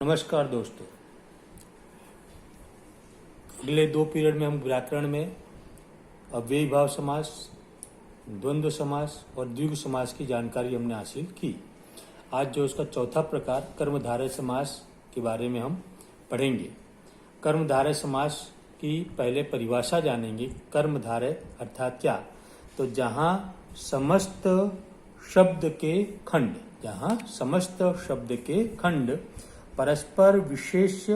नमस्कार दोस्तों। अगले 2 पीरियड में हम व्याकरण में अव्ययी भाव समास, द्वंद्व समास और द्विगु समास की जानकारी हमने हासिल की। आज जो उसका चौथा प्रकार कर्मधारय समास के बारे में हम पढ़ेंगे। कर्मधारय समास की पहले परिभाषा जानेंगे। कर्मधारय अर्थात क्या? तो जहाँ समस्त शब्द के खंड परस्पर विशेष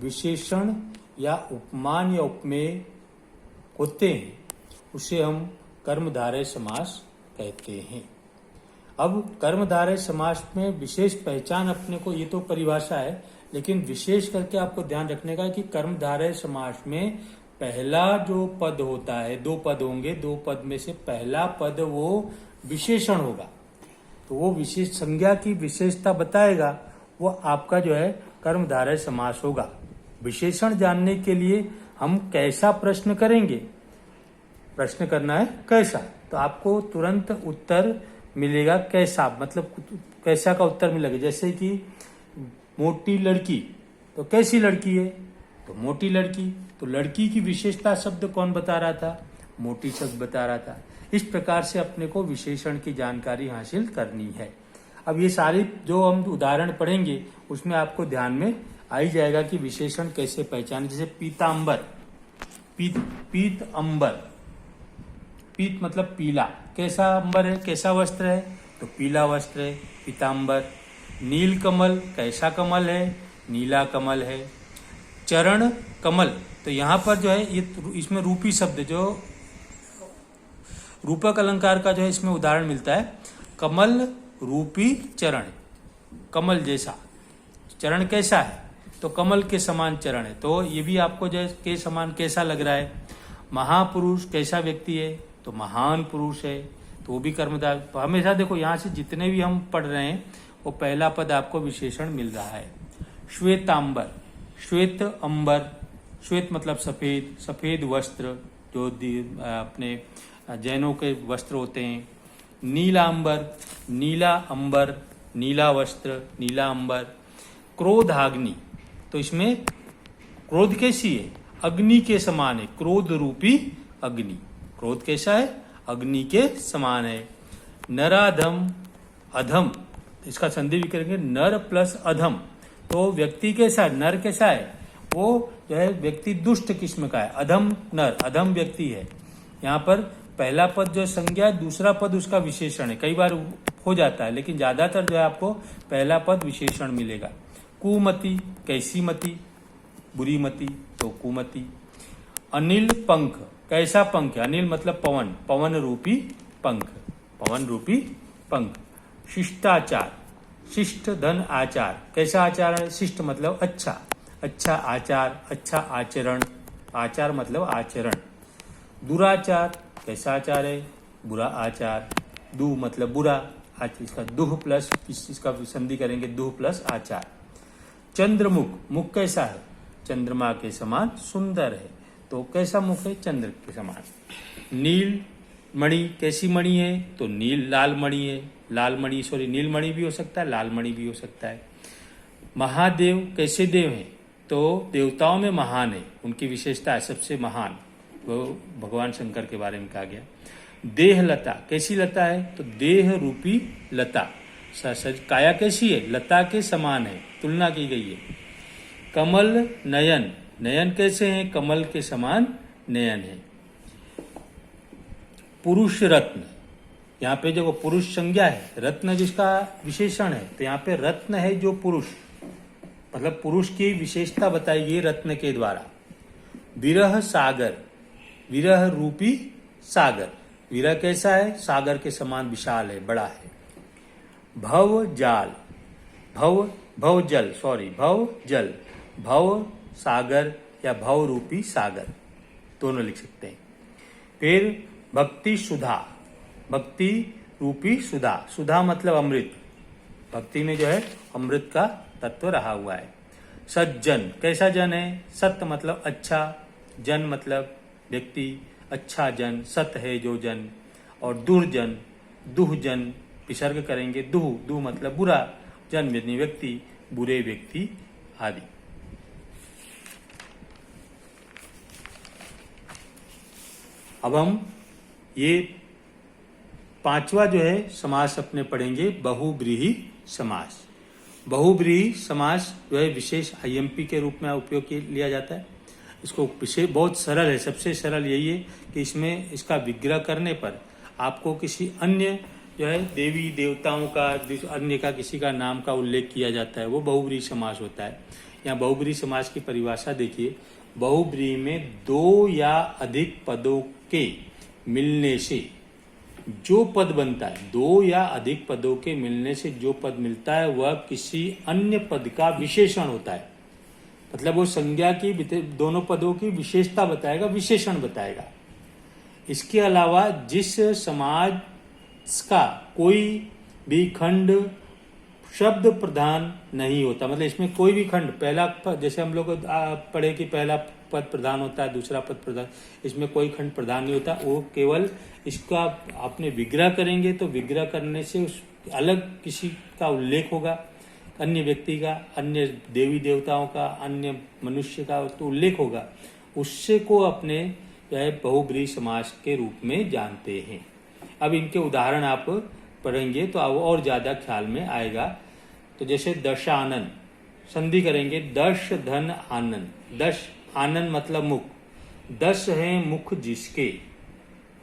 विशेषण या उपमान या उपमेय होते हैं उसे हम कर्मधारय समास कहते हैं। अब कर्मधारय समास में विशेष पहचान अपने को, ये तो परिभाषा है, लेकिन विशेष करके आपको ध्यान रखने का कि कर्मधारय समास में पहला जो पद होता है, 2 पद होंगे, 2 पद में से पहला पद वो विशेषण होगा, तो वो विशेष संज्ञा की विशेषता बताएगा, वो आपका जो है कर्मधारय समास होगा। विशेषण जानने के लिए हम कैसा प्रश्न करेंगे? प्रश्न करना है कैसा, तो आपको तुरंत उत्तर मिलेगा कैसा, मतलब कैसा का उत्तर मिलेगा। जैसे कि मोटी लड़की, तो कैसी लड़की है? तो मोटी लड़की। तो लड़की की विशेषता शब्द कौन बता रहा था? मोटी शब्द बता रहा था। इस प्रकार से अपने को विशेषण की जानकारी हासिल करनी है। अब ये सारी जो हम उदाहरण पढ़ेंगे उसमें आपको ध्यान में आ ही जाएगा कि विशेषण कैसे पहचाने। जैसे पीतांबर, पीत अंबर, पीत मतलब पीला। कैसा अंबर है, कैसा वस्त्र है? तो पीला वस्त्र है, पीतांबर। नील कमल, कैसा कमल है? नीला कमल है। चरण कमल, तो यहाँ पर जो है ये इसमें रूपी शब्द, जो रूपक अलंकार का जो है इसमें उदाहरण मिलता है। कमल रूपी चरण, कमल जैसा चरण कैसा है? तो कमल के समान चरण है। तो ये भी आपको जो के समान कैसा लग रहा है? महापुरुष कैसा व्यक्ति है? तो महान पुरुष है, तो वो भी कर्मधारय। तो हमेशा देखो यहाँ से जितने भी हम पढ़ रहे हैं वो पहला पद आपको विशेषण मिल रहा है। श्वेतांबर, श्वेत अंबर, श्वेत मतलब सफेद, सफेद वस्त्र जो अपने जैनों के वस्त्र होते हैं। नीलांबर, नीला अंबर, नीला वस्त्र, नीला अंबर। क्रोधाग्नि, तो इसमें क्रोध कैसी है? अग्नि के समान है, क्रोध रूपी अग्नि। क्रोध कैसा है? अग्नि के समान है। नराधम, अधम, इसका संधि भी करेंगे, नर प्लस अधम। तो व्यक्ति कैसा है? नर कैसा है? वो जो है व्यक्ति दुष्ट किस्म का है। अधम नर, अधम व्यक्ति है। यहाँ पर पहला पद जो संज्ञा, दूसरा पद उसका विशेषण है। कई बार हो जाता है, लेकिन ज्यादातर जो है आपको पहला पद विशेषण मिलेगा। कुमति, कैसी मति? बुरी मति, तो कुमति। अनिल पंख, कैसा पंख है? अनिल मतलब पवन, पवन रूपी पंख, पवन रूपी पंख। शिष्टाचार, शिष्ट धन आचार, कैसा आचार है? शिष्ट मतलब अच्छा, अच्छा आचार, अच्छा आचरण, आचार मतलब आचरण। दुराचार, कैसा आचार है? बुरा आचार। दु मतलब बुरा, इसका दुह प्लस इसका संधि करेंगे, दुह प्लस आचार। चंद्रमुख, मुख कैसा है? चंद्रमा के समान सुंदर है, तो कैसा मुख है? चंद्र के समान। नील मणि, कैसी मणि है? तो लाल मणि है, लाल मणि, सॉरी नील मणि भी हो सकता है, लाल मणि भी हो सकता है। महादेव, कैसे देव हैं? तो देवताओं में महान है, उनकी विशेषता है सबसे महान, वो भगवान शंकर के बारे में कहा गया। देह लता, कैसी लता है? तो देह रूपी लता, काया कैसी है? लता के समान है, तुलना की गई है। कमल नयन, नयन कैसे हैं? कमल के समान नयन है। पुरुष रत्न, यहाँ पे जो पुरुष संज्ञा है, रत्न जिसका विशेषण है, तो यहाँ पे रत्न है जो पुरुष, मतलब पुरुष की विशेषता बताई गई रत्न के द्वारा। विरह सागर, विरह रूपी सागर, विरह कैसा है? सागर के समान विशाल है, बड़ा है। भव जाल, भव जल, भव जल, भव सागर या भव रूपी सागर, दोनों लिख सकते हैं। फिर भक्ति सुधा, भक्ति रूपी सुधा, सुधा मतलब अमृत, भक्ति में जो है अमृत का तत्व रहा हुआ है। सज्जन, कैसा जन है? सत्य मतलब अच्छा, जन मतलब व्यक्ति, अच्छा जन, सत है जो जन। और दुर्जन, दुहजन विसर्ग करेंगे, दुह, दुह मतलब बुरा, जन यानी व्यक्ति, बुरे व्यक्ति आदि। अब हम ये पांचवा जो है समास अपने पढ़ेंगे, बहुब्रीहि समास। बहुब्रीहि समास जो है विशेष आईएमपी के रूप में उपयोग लिया जाता है। इसको विशेष बहुत सरल है, सबसे सरल यही है कि इसमें इसका विग्रह करने पर आपको किसी अन्य जो है देवी देवताओं का, अन्य का किसी का नाम का उल्लेख किया जाता है, वो बहुब्रीहि समास होता है। यहाँ बहुब्रीहि समास की परिभाषा देखिए, बहुब्रीहि में दो या अधिक पदों के मिलने से जो पद बनता है, दो या अधिक पदों के मिलने से जो पद मिलता है वह किसी अन्य पद का विशेषण होता है। मतलब वो संज्ञा की, दोनों पदों की विशेषता बताएगा, विशेषण बताएगा। इसके अलावा जिस समाज का कोई भी खंड शब्द प्रधान नहीं होता, मतलब इसमें कोई भी खंड, पहला पद, जैसे हम लोग पढ़े कि पहला पद प्रधान होता है, दूसरा पद प्रधान, इसमें कोई खंड प्रधान नहीं होता। वो केवल इसका आपने विग्रह करेंगे तो विग्रह करने से उस अलग किसी का उल्लेख होगा, अन्य व्यक्ति का, अन्य देवी देवताओं का, अन्य मनुष्य का तो उल्लेख होगा, उससे को अपने बहुब्रीहि समास के रूप में जानते हैं। अब इनके उदाहरण आप पढ़ेंगे तो अब और ज्यादा ख्याल में आएगा। तो जैसे दशानन, संधि करेंगे, दश धन आनंद। दश आनंद मतलब मुख, 10 है मुख जिसके,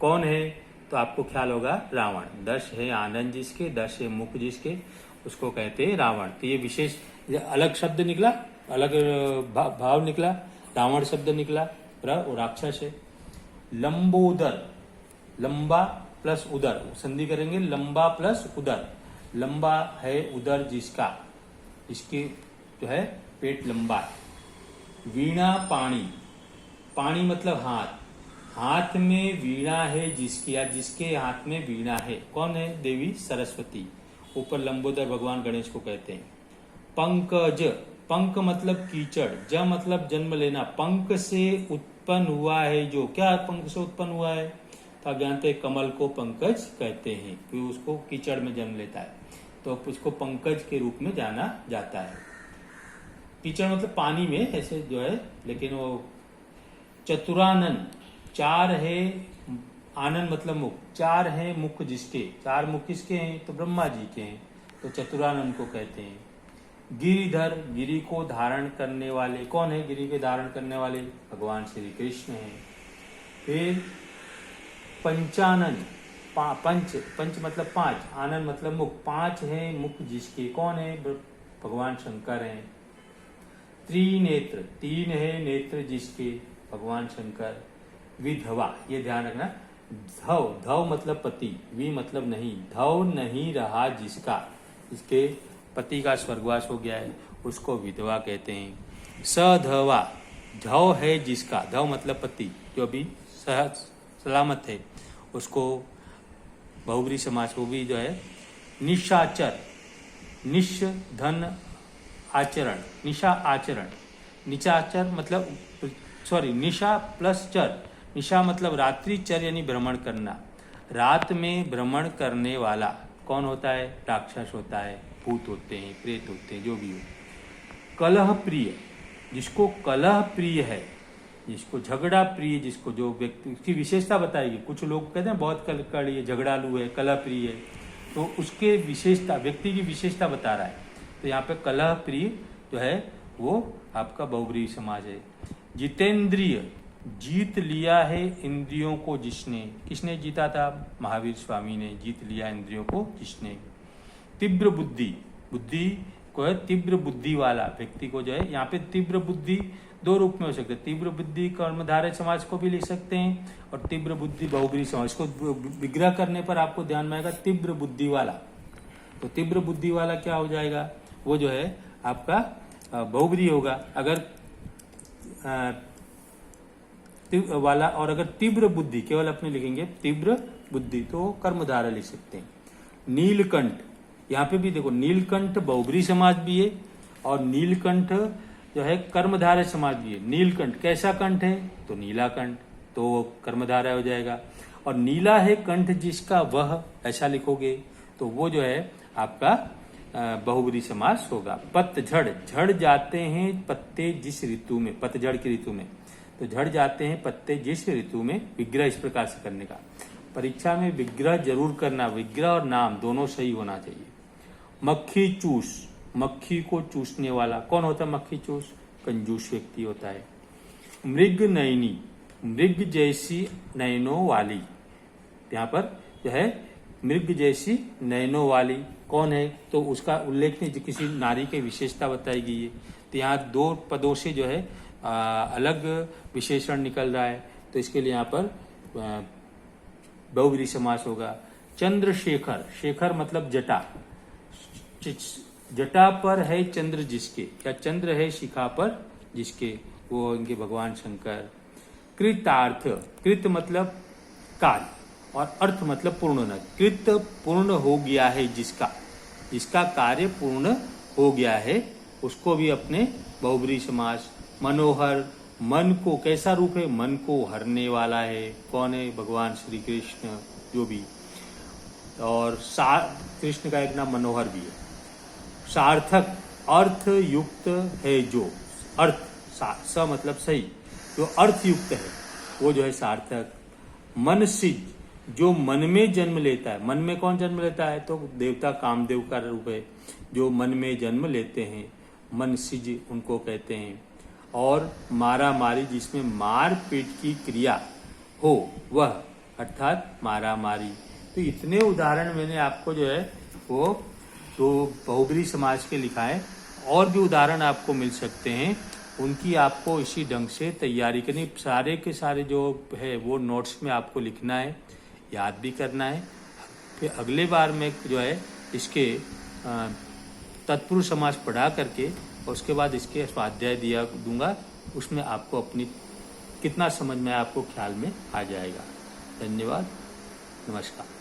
कौन है? तो आपको ख्याल होगा रावण। 10 है आनंद जिसके, 10 है मुख जिसके, उसको कहते हैं रावण। तो ये विशेष अलग शब्द निकला, अलग भाव निकला, रावण शब्द निकला, राक्षस है। लंबोदर, लंबा प्लस उदर, संधि करेंगे, लंबा प्लस उदर। लंबा है उदर जिसका, इसके जो है पेट लंबा है। वीणा पाणी, पाणी मतलब हाथ, हाथ में वीणा है जिसकी, या जिसके हाथ में वीणा है, कौन है? देवी सरस्वती। ऊपर लंबोदर भगवान गणेश को कहते हैं। पंकज, पंक मतलब कीचड़, ज मतलब जन्म लेना, पंक से उत्पन्न हुआ है जो, क्या पंक से उत्पन्न हुआ है? तो आप जानते हैं कमल को पंकज कहते हैं, क्योंकि उसको कीचड़ में जन्म लेता है, तो उसको पंकज के रूप में जाना जाता है। कीचड़ मतलब पानी में ऐसे जो है, लेकिन वो चतुरानन, चार है, आनंद मतलब मुख, चार है मुख जिसके, चार मुख किसके हैं? तो ब्रह्मा जी के हैं, तो चतुरानन को कहते हैं। गिरिधर, गिरि को धारण करने वाले, कौन है गिरि के धारण करने वाले? भगवान श्री कृष्ण हैं। फिर पंचानन, पंच, पंच मतलब पांच, आनंद मतलब मुख, पांच है मुख जिसके, कौन है? भगवान शंकर हैं। त्रिनेत्र, तीन है नेत्र जिसके, भगवान शंकर। विधवा, ये ध्यान रखना, धव, धव मतलब पति, वि मतलब नहीं, धव नहीं रहा जिसका, इसके पति का स्वर्गवास हो गया है, उसको विधवा कहते हैं। सधवा, धव है जिसका, धव मतलब पति, जो भी सलामत है, उसको बहुब्रीहि समास, वो भी जो है। निशाचर, निश धन आचरण, निशा आचरण, निशाचर मतलब निशा प्लस चर, निशा मतलब रात्रि, चर यानी भ्रमण करना, रात में भ्रमण करने वाला कौन होता है? राक्षस होता है, भूत होते हैं, प्रेत होते हैं, जो भी हो। कलह प्रिय, जिसको कलह प्रिय है, जिसको झगड़ा प्रिय, जिसको जो व्यक्ति, उसकी विशेषता बताएगी। कुछ लोग कहते हैं बहुत कलह, झगड़ालू है, कलह प्रिय है, तो उसके विशेषता, व्यक्ति की विशेषता बता रहा है। तो यहाँ पे कलह प्रिय जो है वो आपका बहुब्रीहि समास है। जितेंद्रिय, जीत लिया है इंद्रियों को जिसने, किसने जीता था? महावीर स्वामी ने जीत लिया इंद्रियों को जिसने। तीव्र बुद्धि, बुद्धि को है तीव्र बुद्धि वाला व्यक्ति को जो है, यहाँ पे तीव्र बुद्धि दो रूप में हो सकते हैं, तीव्र बुद्धि कर्मधारय समाज को भी लिख सकते हैं और तीव्र बुद्धि बहुब्रीहि समास को विग्रह करने पर आपको ध्यान में आएगा तीव्र बुद्धि वाला। तो तीव्र बुद्धि वाला क्या हो जाएगा? वो जो है आपका बहुब्रीहि होगा। अगर वाला, और अगर तीव्र बुद्धि केवल अपने लिखेंगे तीव्र बुद्धि तो कर्मधारय लिख सकते हैं। नीलकंठ, यहाँ पे भी देखो नीलकंठ बहुब्रीहि समास भी है और नीलकंठ जो है कर्मधारय समास भी है। नीलकंठ कैसा कंठ है? तो नीला कंठ, तो कर्मधारय हो जाएगा। और नीला है कंठ जिसका वह, ऐसा लिखोगे तो वो जो है आपका बहुब्री समास होगा। पतझड़, झड़ जाते हैं पत्ते जिस ऋतु में, पतझड़ की ऋतु में, तो झड़ जाते हैं पत्ते जिस ऋतु में। विग्रह इस प्रकार से करने का। परीक्षा में विग्रह जरूर करना, विग्रह और नाम दोनों सही होना चाहिए। मक्खी चूस, मक्खी को चूसने वाला कौन होता है? मक्खी चूस कंजूस व्यक्ति होता है। मृग नयनी, मृग जैसी नयनों वाली, यहाँ पर जो है मृग जैसी नयनों वाली कौन है? तो उसका उल्लेख नहीं, किसी नारी की विशेषता बताई गई है। तो यहाँ दो पदों से जो है अलग विशेषण निकल रहा है, तो इसके लिए यहाँ पर बहुब्री समास होगा। चंद्रशेखर, शेखर मतलब जटा, जटा पर है चंद्र जिसके, या चंद्र है शिखा पर जिसके, वो इनके भगवान शंकर। कृतार्थ, कृत मतलब कार्य और अर्थ मतलब पूर्ण होना। कृत पूर्ण हो गया है जिसका, जिसका कार्य पूर्ण हो गया है, उसको भी अपने बहुब्री समास। मनोहर, मन को कैसा रूप है? मन को हरने वाला है। कौन है? भगवान श्री कृष्ण जो भी। और कृष्ण का एक नाम मनोहर भी है। सार्थक, अर्थ युक्त है जो, अर्थ स मतलब सही, जो अर्थ युक्त है वो जो है सार्थक। मनसिज, जो मन में जन्म लेता है। मन में कौन जन्म लेता है? तो देवता कामदेव का रूप है, जो मन में जन्म लेते हैं, मनसिज उनको कहते हैं। और मारा मारी, जिसमें मार पीट की क्रिया हो वह, अर्थात मारा मारी। तो इतने उदाहरण मैंने आपको जो है वो तो बहुब्री समास के लिखा है। और भी उदाहरण आपको मिल सकते हैं, उनकी आपको इसी ढंग से तैयारी करनी। सारे के सारे जो है वो नोट्स में आपको लिखना है, याद भी करना है। फिर अगले बार में जो है इसके तत्पुरुष समास पढ़ा करके और उसके बाद इसके स्वाध्याय दिया दूंगा, उसमें आपको अपनी कितना समझ में आपको ख्याल में आ जाएगा। धन्यवाद, नमस्कार।